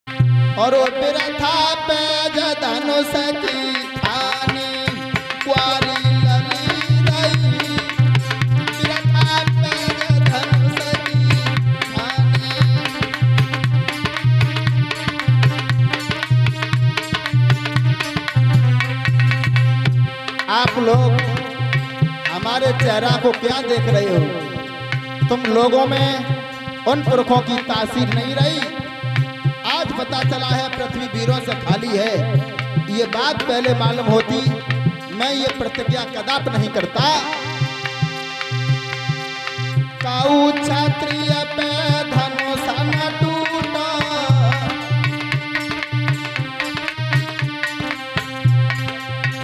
और वो बिरथा पे धनुष की थानी क्वारी लली रही, बिरथा पे धनुष की थानी। आप लोग हमारे चेहरा को क्या देख रहे हो? तुम लोगों में उन पुरखों की तासीर नहीं रही। आज पता चला है पृथ्वी वीरों से खाली है। ये बात पहले मालूम होती मैं ये प्रतिज्ञा कदाप नहीं करता। काऊ क्षत्रिय पे धनुष न टूटा,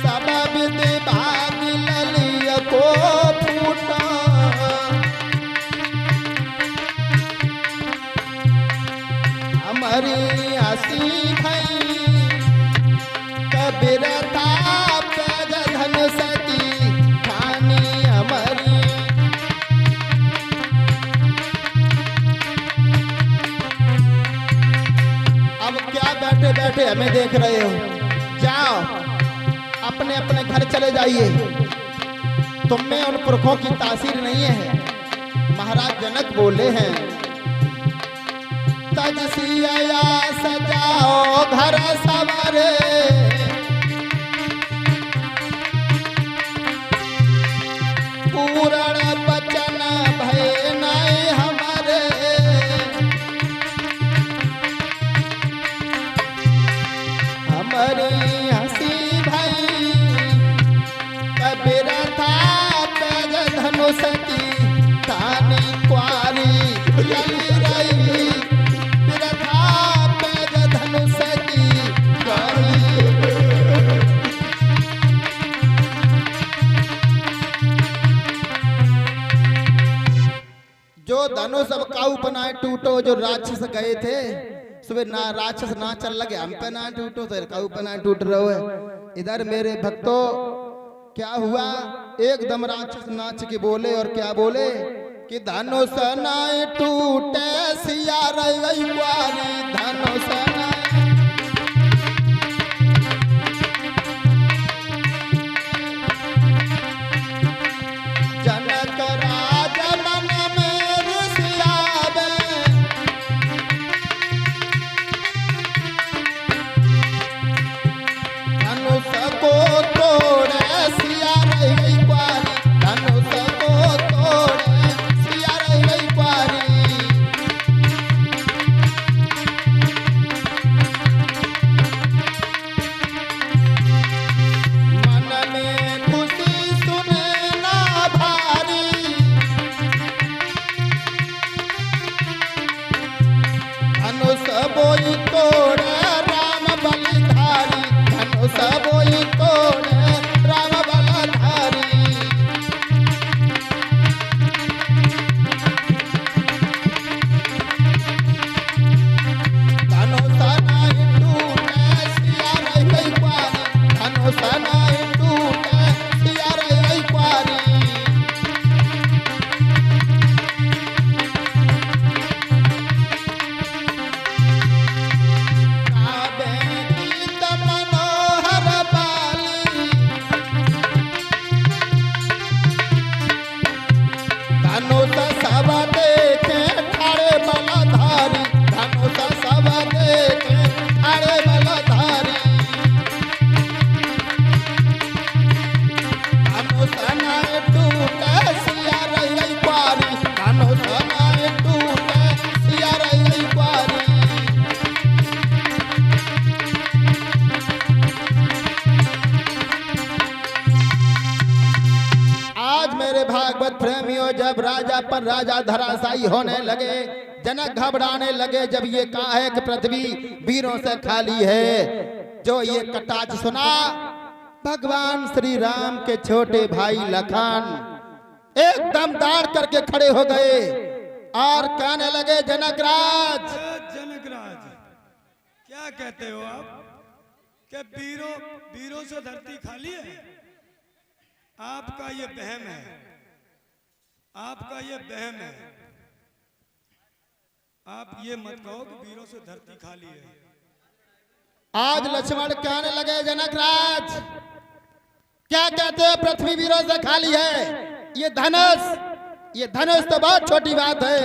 सब विधि भाग ललिय को फूटा। हमारी हसी भई बिरथा पे धनुष की ठानी हमारी। अब क्या बैठे बैठे हमें देख रहे हो? जाओ अपने अपने घर चले जाइए। तुम में उन पुरखों की तासीर नहीं है। महाराज जनक बोले हैं, तजसिया सजाओ घर सवारे, पूर्ण बचन भय नहीं हमारे। हमारी हंसी भई बिरथा पे धनुष की थानी क्वारी लली रही, बिरथा पे धनुष की क्वारी। जो धनुष अब काऊ बनाए टूटो, जो राक्षस गए थे सुबह ना राक्षस ना चल लगे, हम पे ना टूटो तो काऊ पे ना टूट रहे है। इधर मेरे भक्तों क्या हुआ? एकदम राक्षस नाच के बोले और क्या बोले कि धनुष ना टूटे सिया रही क्वारी, धनुष ना। जनक राज मन में ऋषियावे, धनुष को तोड़े सिया रही क्वारी, धनुष को तोड़े सिया रही क्वारी। मन में खुशी सुने ना भारी, धनुष बोई तोड़े राम बलिधारी, धनुष बोई तोड़े राम बलिधारी। धनुष नहीं टूटे सिया रही क्वारी, धनुष नहीं टूटे सिया रही क्वारी। गावे गीत मनोहर बाली, धनुष सब देखे ठाड़े बलधारी, धनुष सब देखे ठाड़े बलधारी। धनुष नहीं टूटे सिया रही क्वारी, धनुष नहीं टूटे सिया रही क्वारी। आज मेरे भागवत प्रेमियों जब राजा पर राजा धराशायी होने लगे, जनक घबराने लगे जब ये कहा है कि पृथ्वी वीरों से खाली है। जो ये कटाच सुना, भगवान श्री राम के छोटे भाई लखन एकदम दाड़ करके खड़े हो गए और कहने लगे, जनकराज। जनकराज क्या कहते हो आप? क्या वीरों से धरती खाली है? आपका ये वहम है, आपका ये वहम है। आप ये मत कहो कि वीरों से धरती खाली है। आज लक्ष्मण कहने लगे जनक राज, क्या कहते हो पृथ्वी वीरों से खाली है? ये धनुष तो बहुत छोटी बात है।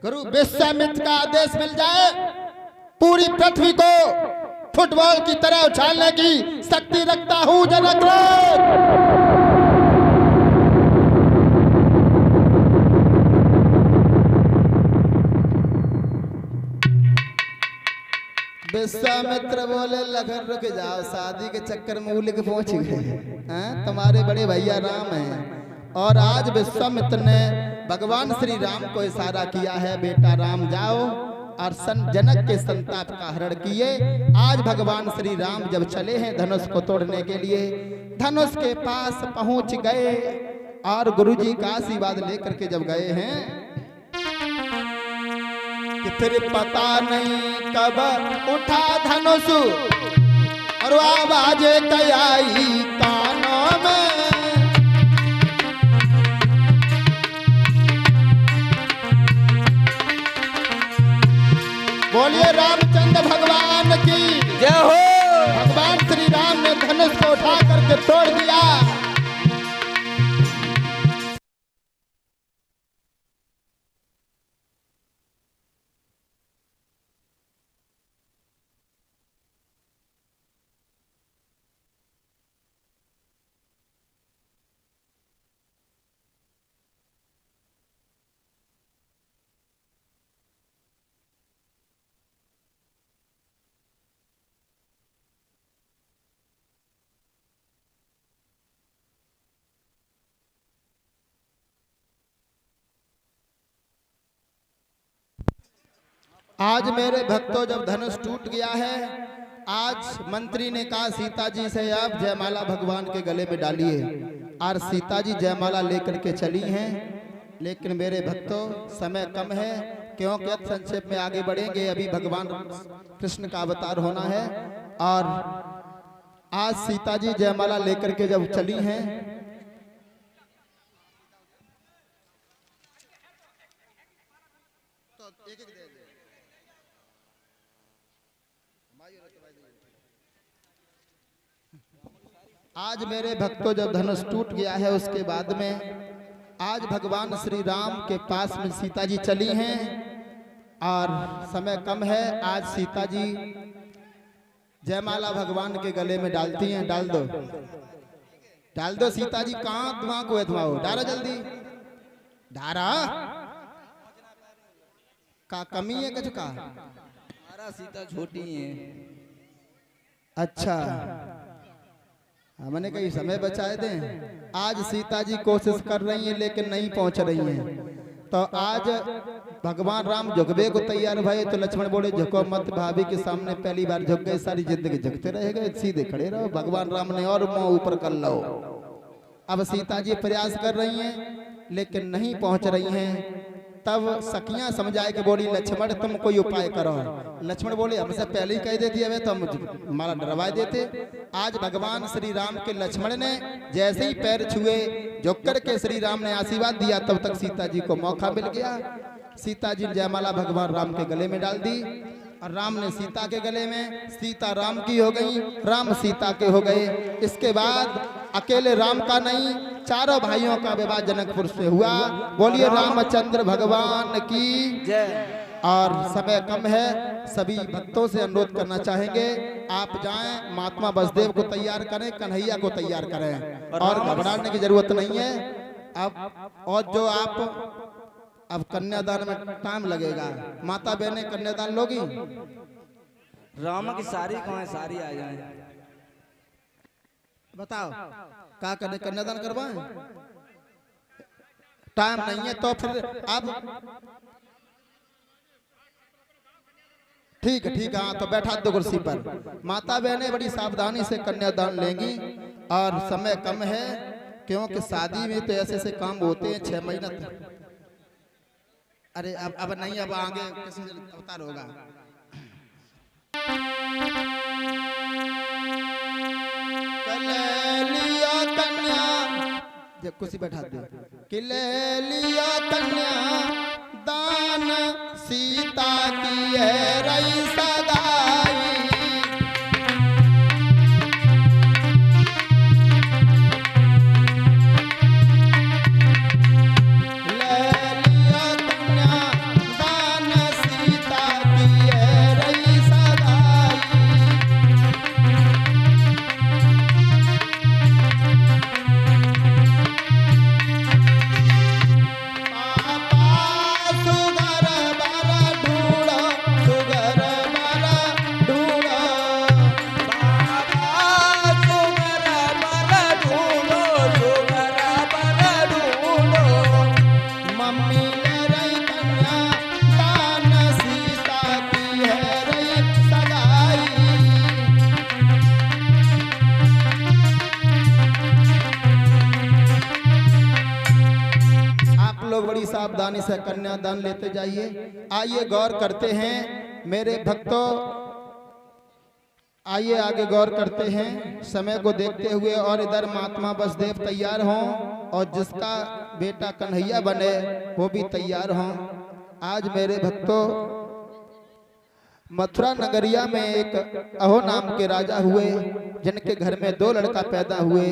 गुरु विश्वामित्र का आदेश मिल जाए, पूरी पृथ्वी को फुटबॉल की तरह उछालने की शक्ति रखता हूं जनक राज। विश्वामित्र बोले लगन रुक जाओ, शादी के चक्कर में उलझ के पहुंच गए। तुम्हारे बड़े भैया राम हैं। और आज विश्वामित्र ने भगवान श्री राम को इशारा किया है, बेटा राम जाओ और जनक के संताप का हरण किए। आज भगवान श्री राम जब चले हैं धनुष को तोड़ने के लिए, धनुष के पास पहुंच गए और गुरुजी का आशीर्वाद लेकर के जब गए हैं कि फिर पता नहीं कब उठा धनुष और आवाज आई कानों में, बोलिए रामचंद्र भगवान की जय हो। भगवान श्री राम ने धनुष को उठा करके तोड़ दिया। आज मेरे भक्तों जब धनुष टूट गया है, आज मंत्री ने कहा सीता जी से आप जयमाला भगवान के गले में डालिए, और सीता जी जयमाला लेकर के चली हैं। लेकिन मेरे भक्तों समय कम है, क्योंकि संक्षेप में आगे बढ़ेंगे। अभी भगवान कृष्ण का अवतार होना है और आज सीता जी जयमाला लेकर के जब चली हैं, आज मेरे भक्तों जब धनुष टूट गया है उसके बाद में आज भगवान श्री राम के पास में सीता जी चली हैं और समय कम है। आज सीता जी जयमाला भगवान के गले में डालती हैं। डाल दो सीता जी, कहाँ धुआं को धुआओ, डारा जल्दी डारा। का कमी है कुछ का? हमारा सीता छोटी है। अच्छा, हमने कहीं समय बचाए दें। आज सीता जी कोशिश कर रही हैं लेकिन नहीं पहुंच रही हैं। तो आज भगवान राम झुकबे को तैयार भये तो लक्ष्मण बोले झुको मत, भाभी के सामने पहली बार झुक गए, सारी जिंदगी झुकते रह गए, सीधे खड़े रहो। भगवान राम ने और मुंह ऊपर कर लो। अब सीता जी प्रयास कर रही हैं लेकिन नहीं पहुंच रही हैं। तब सखियां समझाए कि बोली लक्ष्मण तुम कोई उपाय करो। लक्ष्मण बोले हमसे पहले ही कह देती है तो हम हमारा डरवा देते। आज भगवान श्री राम के लक्ष्मण ने जैसे ही पैर छुए, झुक कर के श्री राम ने आशीर्वाद दिया, तब तक सीता जी को मौका मिल गया। सीता जी जयमाला भगवान राम के गले में डाल दी और राम ने सीता के गले में। सीता राम की हो गई, राम सीता के हो गए। इसके बाद अकेले राम का नहीं, चारों भाइयों का विवाह जनकपुर से हुआ। बोलिए रामचंद्र भगवान की जय। और समय कम है, सभी भक्तों से अनुरोध करना चाहेंगे आप जाएं, महात्मा बसदेव को तैयार करें, कन्हैया को तैयार करें और घबराने की जरूरत नहीं है। अब और जो आप अब कन्यादान में टाइम लगेगा। माता बहने कन्यादान लोगी? राम की सारी कहाँ है? सारी आ जाए। बताओ क्या करने, कन्यादान करवाएं? टाइम नहीं है तो फिर अब ठीक है हाँ, तो बैठा दो कुर्सी पर। माता बहनें बड़ी सावधानी से कन्यादान लेंगी और समय कम है, क्योंकि शादी में तो ऐसे ऐसे काम होते हैं 6 महीना तक। अरे अब नहीं, अब आगे किसी अवतार होगा। लिया कन्या, जब कुर्सी बैठा दो कि ले लिया कन्या दान सीता की है रही सगाई। ले लिया कन्यादान सीता की है रही सगाई। सुगर बर ढूंढो, सुगर बर ढूंढो, बाबा सुगर बर ढूंढो, सुगर बर ढूंढो। मम्मी ले रही कन्या दान सीता की है रही सगाई। आप लोग बड़ी सावधानी से कन्यादान लेते जाइए। आइए गौर करते हैं मेरे भक्तों, आइए आगे गौर करते हैं समय को देखते हुए। और इधर महात्मा बसदेव तैयार हों और जिसका बेटा कन्हैया बने वो भी तैयार हों। आज मेरे भक्तों मथुरा नगरिया में एक अहो नाम के राजा हुए जिनके घर में 2 लड़का पैदा हुए।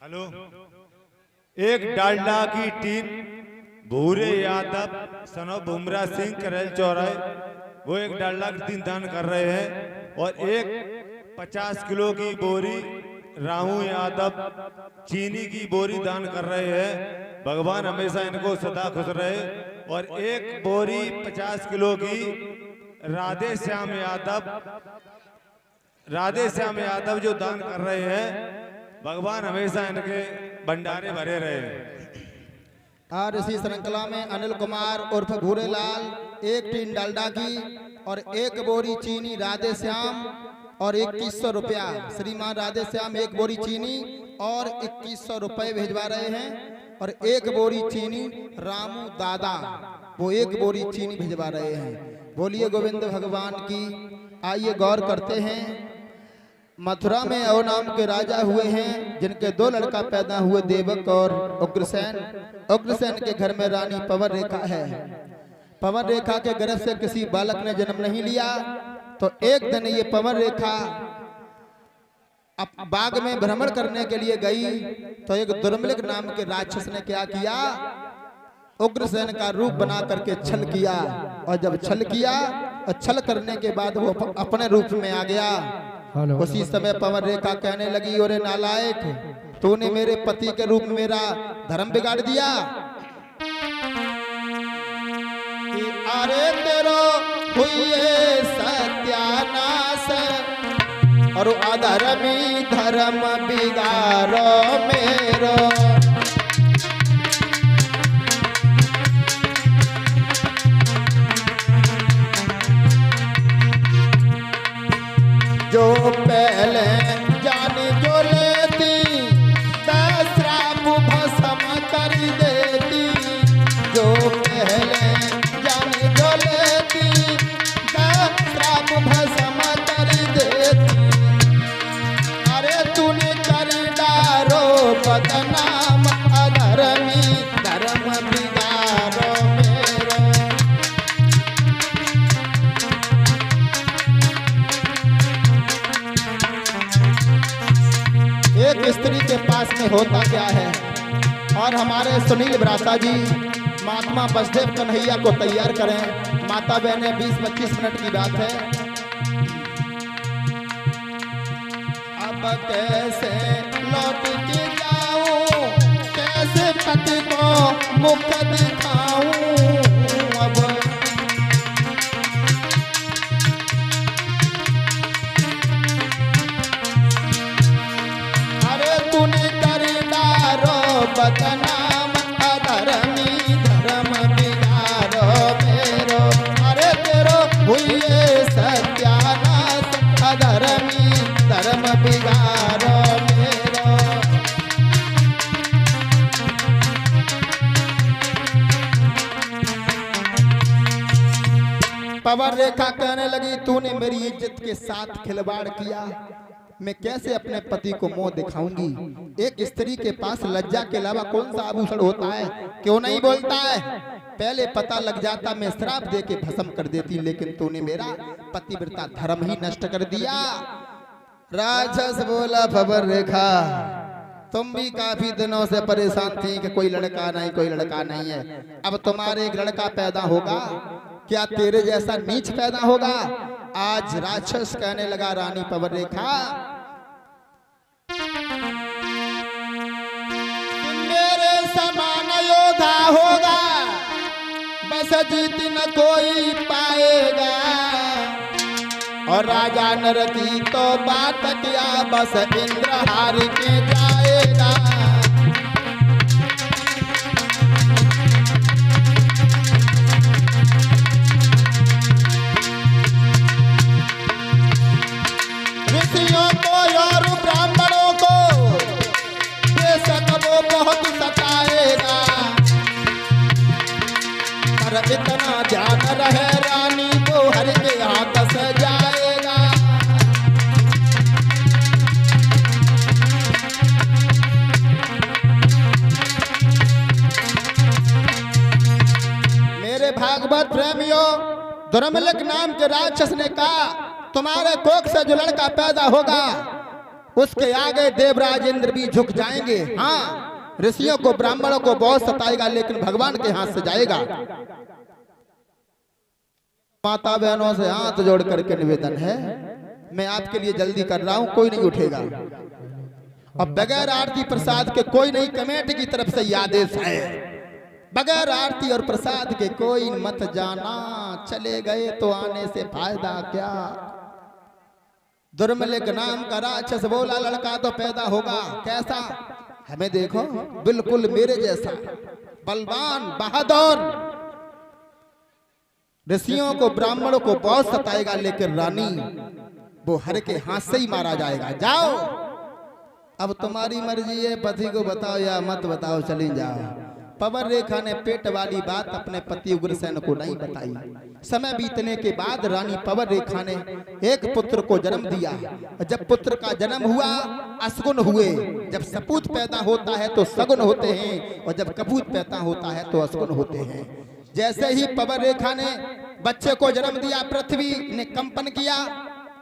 हेलो, एक डालडा की टीम भूरे यादव सनो बुमरा सिंह करेल चौराहे वो एक डालडा की टीम दान कर रहे हैं और एक 50 किलो की बोरी राहू यादव चीनी की बोरी दान कर रहे हैं। भगवान हमेशा इनको सदा खुश रहे। और एक बोरी 50 किलो की राधे श्याम यादव जो दान कर रहे हैं। भगवान हमेशा इनके भंडारे भरे रहे। और इसी श्रृंखला में अनिल कुमार उर्फ भूरेलाल एक टीन डालडा की और एक बोरी चीनी राधे श्याम और 2100 रुपया। श्रीमान राधे श्याम एक बोरी चीनी और 2100 रुपए भिजवा रहे हैं। और एक बोरी चीनी रामू दादा वो एक बोरी चीनी भिजवा रहे हैं। बोलिए गोविंद भगवान की। आइए गौर करते हैं मथुरा में अहो नाम के राजा हुए हैं जिनके 2 लड़का पैदा हुए देवक और उग्रसेन। उग्रसेन के घर में रानी पवन रेखा है। पवन रेखा के गर्भ से किसी बालक ने जन्म नहीं लिया तो एक दिन ये पवन रेखा अब बाग में भ्रमण करने के लिए गई तो एक दुर्मिलिक नाम के राक्षस ने क्या किया, उग्रसेन का रूप बना करके छल किया। और जब छल किया और छल करने के बाद वो अपने रूप में आ गया। उसी समय पवन रेखा कहने लगी, ओरे नालायक, तूने मेरे पति के रूप में मेरा धर्म बिगाड़ दिया। कि अरे तेरो हुई सत्यानाश और अधर्मी धर्म बिगाड़ो मेरो। जो पहले जान जो लेती श्राप भस्म कर देती। जो पहले जान जो लेती श्राप भस्म कर देती। अरे तूने कर डारो बदनाम अधर्मी धर्म बिगाड़ो मेरो। एक स्त्री के पास में होता क्या है। और हमारे सुनील ब्राता जी महात्मा बसदेव कन्हैया को तैयार करें। माता बहने 20-25 मिनट की बात है। अब कैसे लौट के जाऊं, कैसे पति को मुख दिखाऊं। अब तूने कर डारो बदनाम अधर्मी धर्म बिगाड़ो मेरो। अरे तेरो हुई सत्यानाश अधर्मी धर्म बिगाड़ो मेरो। पवन रेखा कहने लगी, तूने मेरी इज्जत के साथ खिलवाड़ किया, मैं कैसे अपने पति को मुंह दिखाऊंगी। एक स्त्री के पास लज्जा के अलावा कौन सा आभूषण होता है, क्यों नहीं बोलता है। पहले पता लग जाता मैं श्राप दे के भस्म कर देती, लेकिन तूने मेरा पतिव्रता धर्म ही नष्ट कर दिया। राक्षस बोला भंवर रेखा, तुम भी काफी दिनों से परेशान थी कि कोई लड़का नहीं है। अब तुम्हारे एक लड़का पैदा होगा, क्या तेरे जैसा नीच पैदा होगा। आज राक्षस कहने लगा रानी भंवर रेखा, मेरे समान योद्धा होगा, बस जीत न कोई पाएगा। और राजा नर की तो बात क्या, बस इंद्र हार के जाएगा। ऋषियों को और ब्राह्मणों को बेशक वो बहुत सताएगा, पर इतना ध्यान रहे रानी वो हर के हाथ से जाएगा। मेरे भागवत प्रेमियों, दुर्मलक नाम के राक्षस ने कहा तुम्हारे कोख से जो लड़का पैदा होगा उसके आगे देवराज इंद्र भी झुक जाएंगे। हाँ, ऋषियों को ब्राह्मणों को बहुत सताएगा, लेकिन भगवान के हाथ से जाएगा। माता बहनों से हाथ जोड़ करके निवेदन है, मैं आपके लिए जल्दी कर रहा हूं, कोई नहीं उठेगा। अब बगैर आरती प्रसाद के कोई नहीं, कमेटी की तरफ से यह आदेश है, बगैर आरती और प्रसाद के कोई मत जाना, चले गए तो आने से फायदा क्या। दुर्मलिक नाम का राक्षस बोला लड़का तो पैदा होगा, कैसा, हमें देखो बिल्कुल मेरे जैसा बलवान बहादुर। ऋषियों को ब्राह्मणों को बहुत सताएगा, लेकिन रानी वो हर के हाथ से ही मारा जाएगा। जाओ, अब तुम्हारी मर्जी है, पति को बताओ या मत बताओ, चली जाओ। भंवर रेखा ने पेट वाली बात अपने पति उग्रसेन को नहीं बताई। समय बीतने के बाद रानी भंवर रेखा ने एक पुत्र को जन्म दिया। जब पुत्र का जन्म हुआ असगुन हुए, जब सपूत पैदा होता है तो सगुन होते हैं, और जब कपूत पैदा होता है तो असगुन होते हैं। जैसे ही भंवर रेखा ने बच्चे को जन्म दिया, पृथ्वी ने कंपन किया,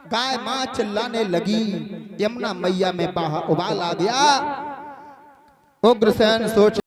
गाय मां चिल्लाने लगी, यमुना मैया में उबाल आ गया। उग्रसेन सोच